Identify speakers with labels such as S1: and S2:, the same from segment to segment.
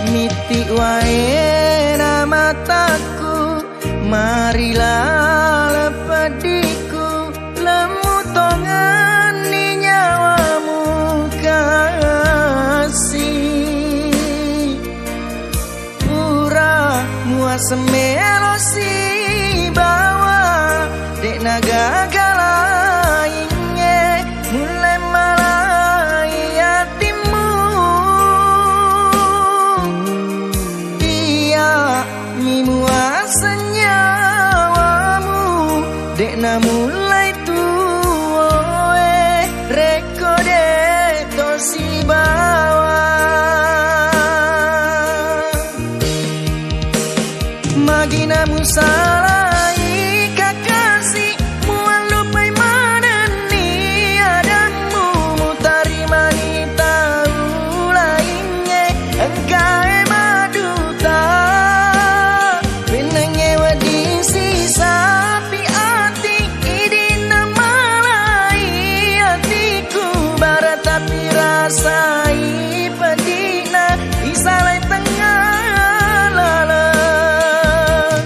S1: Nitik wae mataku, marilah lepediku, lemu tongan ni nyawamu kasih. Pura muas melosi bawa dek naga galainnya mulai malai hatimu. Minua senyawamu dek na mulai tuoe rekode tosi bawa maginamu salai kakasi mual lupai manani adamu mutari manita lainnya engkai maduta sapi ati idina malai hatiku barat tapi rasai pedina isalai tengah lalang.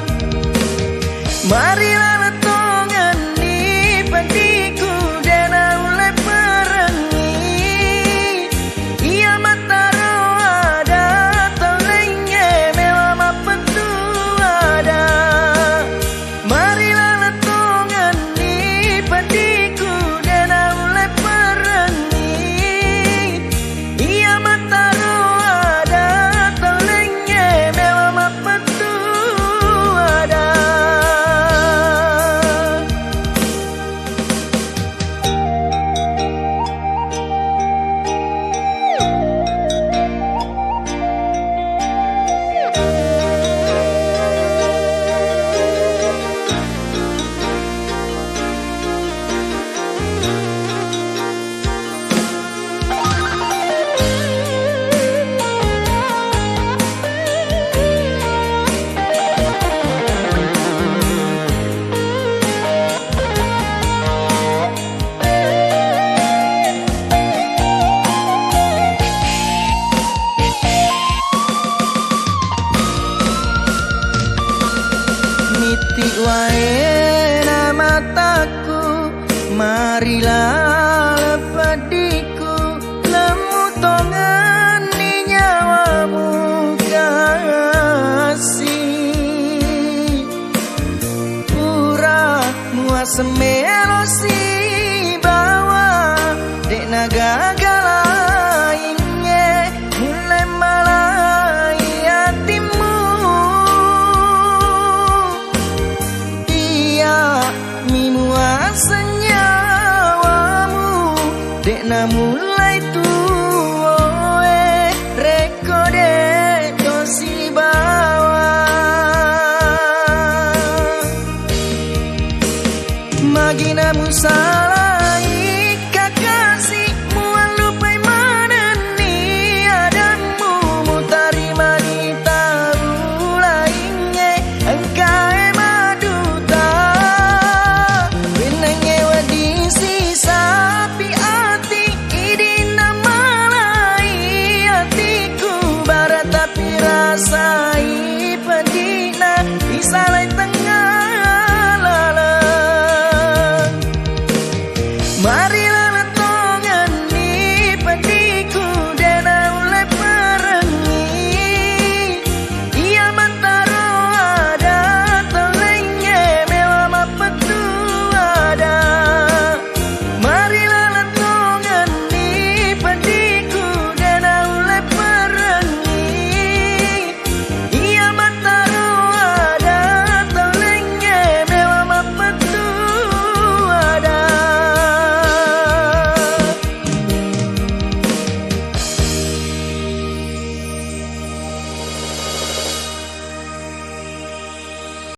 S1: Marilah letongan di pediku dena ulai perengi ia mata roada tolengnya mewah mapetu ada. Marilah letongan di pediku dena ulai perengi ia mata roada tolengnya mewah mapetu ada. Nitik wae mataku, marilah lepediku, lemu tongan ni nyawamu kasih. Pura muas melosi bawa dek naga